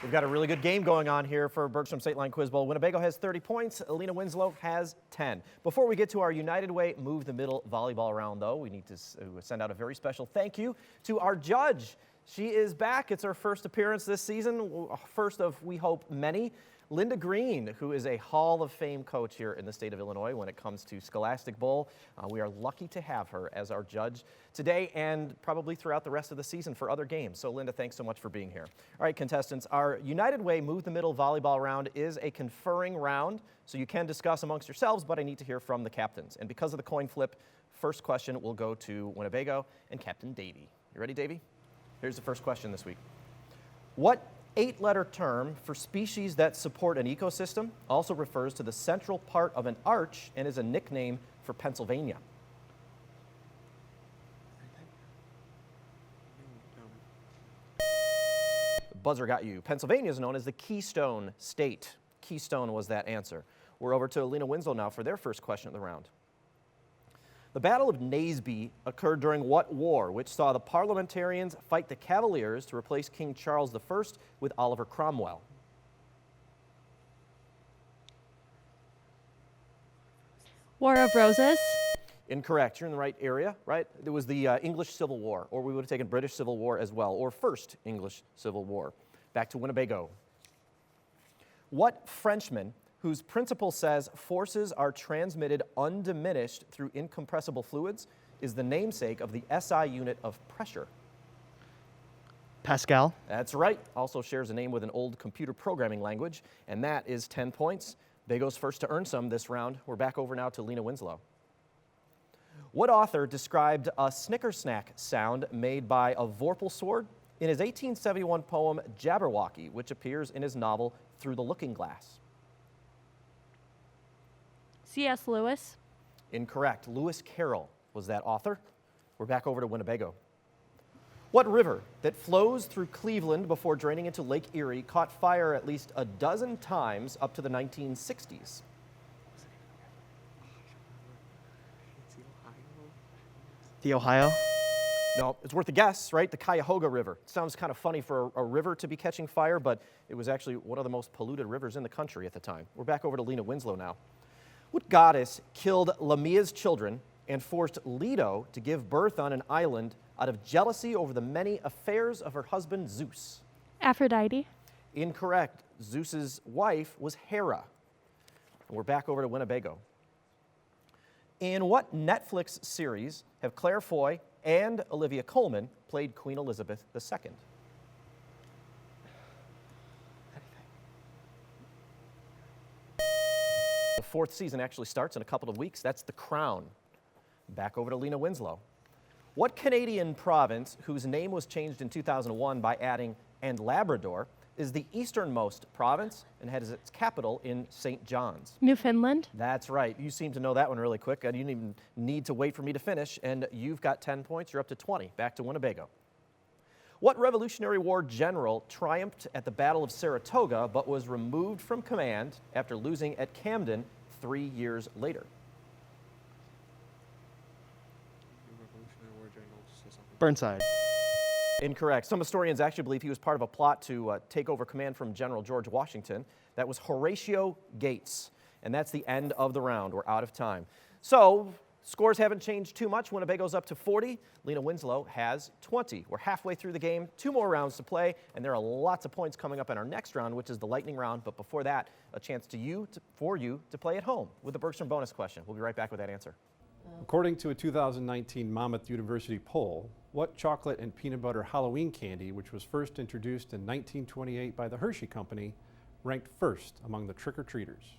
We've got a really good game going on here for Bergstrom State Line Quiz Bowl. Winnebago has 30 points. Alina Winslow has 10. Before we get to our United Way Move the Middle volleyball round, though, we need to send out a very special thank you to our judge. She is back. It's her first appearance this season, first of, we hope, many. Linda Green, who is a Hall of Fame coach here in the state of Illinois when it comes to Scholastic Bowl. We are lucky to have her as our judge today and probably throughout the rest of the season for other games. So Linda, thanks so much for being here. All right, contestants, our United Way Move the Middle volleyball round is a conferring round, so you can discuss amongst yourselves, but I need to hear from the captains. And because of the coin flip, first question will go to Winnebago and Captain Davey. You ready, Davey? Here's the first question this week. What 8-letter term for species that support an ecosystem also refers to the central part of an arch and is a nickname for Pennsylvania? The buzzer got you. Pennsylvania is known as the Keystone State. Keystone was that answer. We're over to Alina Winslow now for their first question of the round. The Battle of Naseby occurred during what war, which saw the parliamentarians fight the Cavaliers to replace King Charles I with Oliver Cromwell? War of Roses. Incorrect. You're in the right area, right? It was the English Civil War, or we would have taken British Civil War as well, or First English Civil War. Back to Winnebago. What Frenchman, whose principle says forces are transmitted undiminished through incompressible fluids, is the namesake of the SI unit of pressure? Pascal. That's right. Also shares a name with an old computer programming language, and that is 10 points. Bago's first to earn some this round. We're back over now to Lena Winslow. What author described a snicker snack sound made by a vorpal sword in his 1871 poem Jabberwocky, which appears in his novel Through the Looking Glass? C.S. Lewis. Incorrect. Lewis Carroll was that author. We're back over to Winnebago. What river that flows through Cleveland before draining into Lake Erie caught fire at least a dozen times up to the 1960s? The Ohio. No, it's worth a guess, right? The Cuyahoga River. It sounds kind of funny for a river to be catching fire, but it was actually one of the most polluted rivers in the country at the time. We're back over to Lena Winslow now. What goddess killed Lamia's children and forced Leto to give birth on an island out of jealousy over the many affairs of her husband Zeus? Aphrodite. Incorrect. Zeus's wife was Hera. And we're back over to Winnebago. In what Netflix series have Claire Foy and Olivia Colman played Queen Elizabeth II? The fourth season actually starts in a couple of weeks. That's The Crown. Back over to Lena Winslow. What Canadian province, whose name was changed in 2001 by adding "and Labrador," is the easternmost province and has its capital in St. John's? Newfoundland. That's right. You seem to know that one really quick. You didn't even need to wait for me to finish, and you've got 10 points. You're up to 20. Back to Winnebago. What Revolutionary War general triumphed at the Battle of Saratoga but was removed from command after losing at Camden 3 years later? Burnside. Incorrect. Some historians actually believe he was part of a plot to take over command from General George Washington. That was Horatio Gates. And that's the end of the round. We're out of time. So, scores haven't changed too much. Winnebago's up to 40. Lena Winslow has 20. We're halfway through the game. 2 more rounds to play, and there are lots of points coming up in our next round, which is the lightning round. But before that, a chance for you to play at home with the Bergstrom bonus question. We'll be right back with that answer. According to a 2019 Monmouth University poll, what chocolate and peanut butter Halloween candy, which was first introduced in 1928 by the Hershey Company, ranked first among the trick-or-treaters?